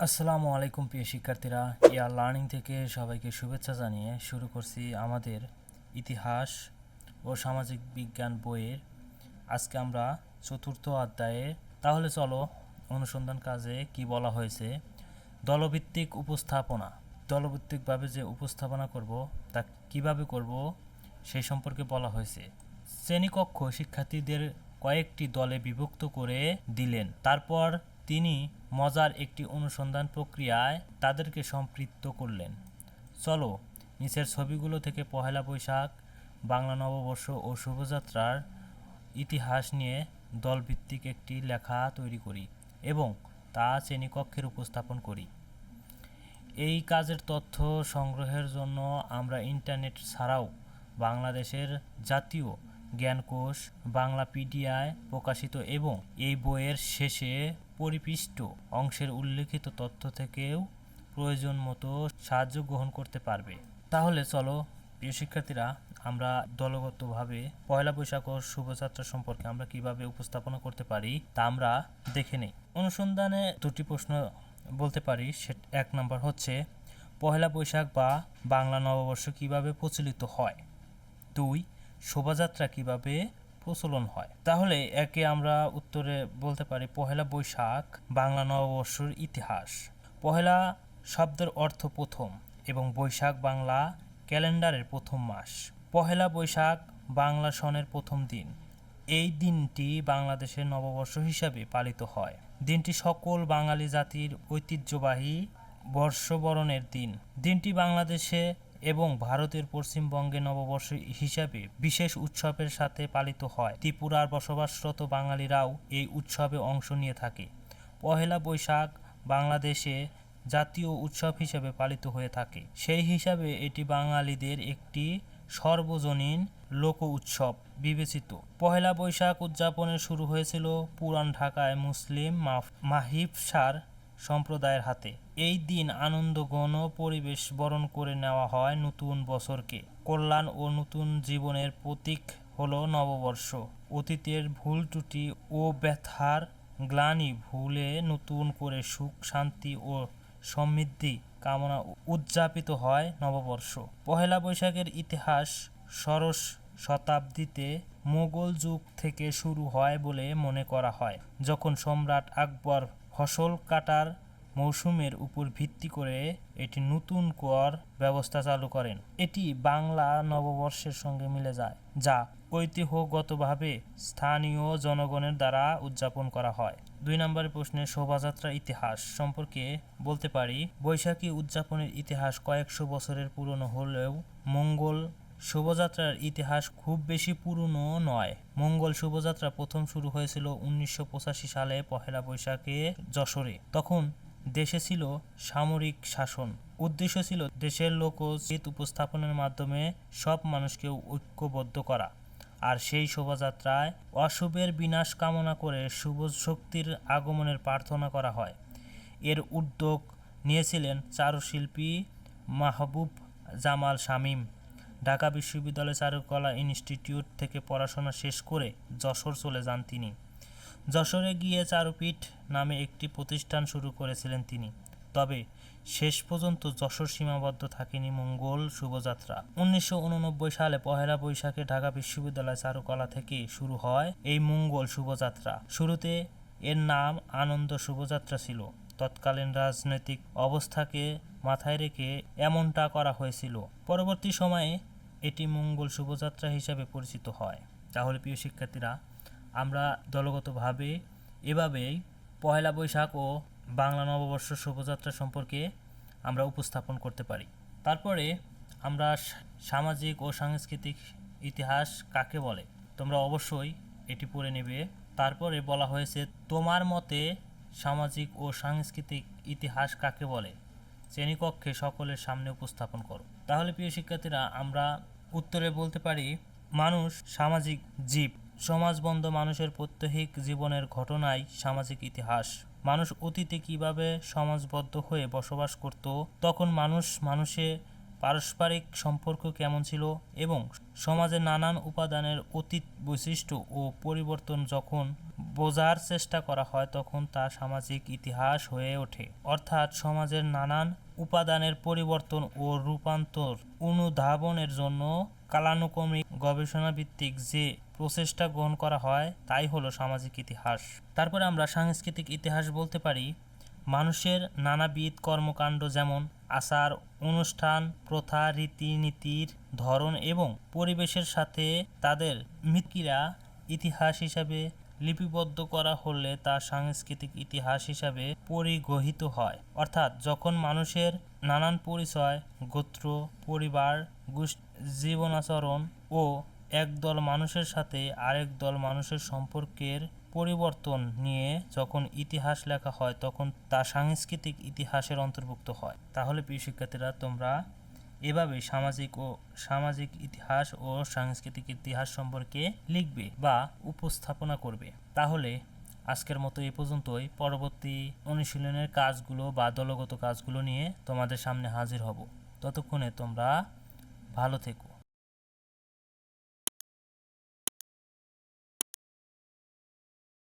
আসসালামু আলাইকুম প্রিয় শিক্ষার্থীরা, ইয়ার লার্নিং থেকে সবাইকে শুভেচ্ছা জানিয়ে শুরু করছি আমাদের ইতিহাস ও সামাজিক বিজ্ঞান বইয়ের আজকে আমরা চতুর্থ অধ্যায়ে। তাহলে চলো অনুসন্ধান কাজে কি বলা হয়েছে। দলভিত্তিক উপস্থাপনা, দলভিত্তিকভাবে যে উপস্থাপনা করব তা কিভাবে করব সেই সম্পর্কে বলা হয়েছে। শ্রেণীকক্ষ শিক্ষার্থীদের কয়েকটি দলে বিভক্ত করে দিলেন, তারপর তিনি মজার একটি অনুসন্ধান প্রক্রিয়ায় তাদেরকে সম্পৃক্ত করলেন। চলো নিচের ছবিগুলো থেকে পহেলা বৈশাখ, বাংলা নববর্ষ ও শুভযাত্রার ইতিহাস নিয়ে দলভিত্তিক একটি লেখা তৈরি করি এবং তা শ্রেণীকক্ষের উপস্থাপন করি। এই কাজের তথ্য সংগ্রহের জন্য আমরা ইন্টারনেট ছাড়াও বাংলাদেশের জাতীয় জ্ঞানকোষ বাংলাপিডিয়ায় প্রকাশিত এবং এই বইয়ের শেষে পরিপৃষ্ট অংশের উল্লেখিত তথ্য থেকেও প্রয়োজন মতো সাহায্য গ্রহণ করতে পারবে। তাহলে চলো প্রিয় শিক্ষার্থীরা, আমরা দলগতভাবে পয়লা বৈশাখ ও শুভযাত্রা সম্পর্কে আমরা কিভাবে উপস্থাপনা করতে পারি তা আমরা দেখে নেই। অনুসন্ধানে দুটি প্রশ্ন বলতে পারি। এক নম্বর হচ্ছে, পহেলা বৈশাখ বা বাংলা নববর্ষ কিভাবে প্রচলিত হয়। দুই, শোভাযাত্রা কিভাবে প্রচলন হয়। তাহলে একে আমরা উত্তরে বলতে পারি, পহেলা বৈশাখ বাংলা নববর্ষের ইতিহাস। পহেলা শব্দের অর্থ প্রথম এবং বৈশাখ বাংলা ক্যালেন্ডারের প্রথম মাস। পহেলা বৈশাখ বাংলা সনের প্রথম দিন। এই দিনটি বাংলাদেশের নববর্ষ হিসাবে পালিত হয়। দিনটি সকল বাঙালি জাতির ঐতিহ্যবাহী বর্ষবরণের দিন। দিনটি বাংলাদেশে এবং ভারতের পশ্চিমবঙ্গে নববর্ষ হিসাবে বিশেষ উৎসবের সাথে পালিত হয়। ত্রিপুরার বসবাসরত বাঙালিরাও এই উৎসবে অংশ নিয়ে থাকে। পহেলা বৈশাখ বাংলাদেশে জাতীয় উৎসব হিসেবে পালিত হয়ে থাকে। সেই হিসাবে এটি বাঙালিদের একটি সর্বজনীন লোক উৎসব বিবেচিত। পহেলা বৈশাখ উদযাপনের শুরু হয়েছিল পুরান ঢাকায় মুসলিম মাহিবসার সম্প্রদায়ের হাতে। এই দিন আনন্দঘন পরিবেশ বরণ করে নেওয়া হয় নতুন বছরকে। কল্যাণ ও নতুন জীবনের প্রতীক হলো নববর্ষ। অতীতের ভুল ত্রুটি ও ব্যথার গ্লানি ভুলে নতুন করে সুখ শান্তি ও সমৃদ্ধি কামনা উদযাপিত হয় নববর্ষ। পহেলা বৈশাখের ইতিহাস ষোড়শ শতাব্দীতে মোগল যুগ থেকে শুরু হয় বলে মনে করা হয়, যখন সম্রাট আকবর ফসল কাটার মৌসুমের উপর ভিত্তি করে এটি নতুন কর ব্যবস্থা চালু করেন। এটি বাংলা নববর্ষের সঙ্গে মিলে যায়, যা ঐতিহ্যগতভাবে স্থানীয় জনগণের দ্বারা উদযাপন করা হয়। 2 নম্বরের প্রশ্নে শোভাযাত্রা ইতিহাস সম্পর্কে বলতে পারি। বৈশাখী উদযাপনের ইতিহাস কয়েকশো বছরের পুরনো হলেও মঙ্গল শোভাযাত্রার ইতিহাস খুব বেশি পুরনো নয়। মঙ্গল শোভাযাত্রা প্রথম শুরু হয়েছিল 1985 সালে পহেলা বৈশাখে যশোরে। তখন দেশে ছিল সামরিক শাসন। উদ্দেশ্য ছিল দেশের লোকগীত উপস্থাপনের মাধ্যমে সব মানুষকে ঐক্যবদ্ধ করা। আর সেই শোভাযাত্রায় অশুভের বিনাশ কামনা করে শুভ শক্তির আগমনের প্রার্থনা করা হয়। এর উদ্যোগ নিয়েছিলেন চারুশিল্পী মাহবুব জামাল শামীম। ঢাকা বিশ্ববিদ্যালয় চারুকলা ইনস্টিটিউট থেকে পড়াশোনা শেষ করে যশোর চলে যান তিনি। যশোরে গিয়ে চারুপীঠ নামে একটি প্রতিষ্ঠান শুরু করেছিলেন তিনি। তবে শেষ পর্যন্ত যশোর সীমাবদ্ধ থাকেনি মঙ্গল শোভাযাত্রা। 1989 সালে পহেলা বৈশাখে ঢাকা বিশ্ববিদ্যালয় চারুকলা থেকে শুরু হয় এই মঙ্গল শোভাযাত্রা। শুরুতে এর নাম আনন্দ শোভাযাত্রা ছিল। তৎকালীন রাজনৈতিক অবস্থাকে মাথায় রেখে এমনটা করা হয়েছিল। পরবর্তী সময়ে এটি মঙ্গল শোভাযাত্রা হিসাবে পরিচিত হয়। তাহলে প্রিয় শিক্ষার্থীরা, আমরা দলগতভাবে এভাবেই পহেলা বৈশাখ ও বাংলা নববর্ষ শোভাযাত্রা সম্পর্কে আমরা উপস্থাপন করতে পারি। তারপরে আমরা সামাজিক ও সাংস্কৃতিক ইতিহাস কাকে বলে, তোমরা অবশ্যই এটি পড়ে নেবে। তারপরে বলা হয়েছে, তোমার মতে সামাজিক ও সাংস্কৃতিক ইতিহাস কাকে বলে, শ্রেণীকক্ষে সকলের সামনে উপস্থাপন করো। তাহলে প্রিয় শিক্ষার্থীরা, আমরা উত্তরে বলতে পারি, মানুষ সামাজিক জীব। সমাজবন্ধ মানুষের প্রত্যহিক জীবনের ঘটনাই সামাজিক ইতিহাস। মানুষ অতীতে কিভাবে সমাজবদ্ধ হয়ে বসবাস করত, তখন মানুষে পারস্পরিক সম্পর্ক কেমন ছিল এবং সমাজের নানান উপাদানের অতীত বৈশিষ্ট্য ও পরিবর্তন যখন বোঝার চেষ্টা করা হয় তখন তা সামাজিক ইতিহাস হয়ে ওঠে। অর্থাৎ সমাজের নানান উপাদানের পরিবর্তন ও রূপান্তর অনুধাবনের জন্য কালানুক্রমিক গবেষণাভিত্তিক যে প্রচেষ্টা গ্রহণ করা হয় তাই হলো সামাজিক ইতিহাস। তারপরে আমরা সাংস্কৃতিক ইতিহাস বলতে পারি মানুষের নানাবিধ কর্মকাণ্ড যেমন আচার অনুষ্ঠান প্রথা রীতিনীতির ধরন এবং পরিবেশের সাথে তাদের মিথকিরা ইতিহাস হিসাবে লিপিবদ্ধ করা হলে তা সাংস্কৃতিক ইতিহাস হিসাবে পরিগণিত হয়। অর্থাৎ যখন মানুষের নানান পরিচয় গোত্র পরিবার জীবনাচরণ ও একদল মানুষের সাথে আরেক দল মানুষের সম্পর্কের পরিবর্তন নিয়ে যখন ইতিহাস লেখা হয় তখন তা সাংস্কৃতিক ইতিহাসের অন্তর্ভুক্ত হয়। তাহলে প্রিয় শিক্ষার্থীরা তোমরা এভাবে সামাজিক ইতিহাস ও সাংস্কৃতিক ইতিহাস সম্পর্কে লিখবে বা উপস্থাপনা করবে। তাহলে আজকের মতো এই পর্যন্তই। পরবর্তী অনুশীলনের কাজগুলো বা দলগত কাজগুলো নিয়ে তোমাদের সামনে হাজির হব। ততক্ষণে তোমরা ভালো থেকো।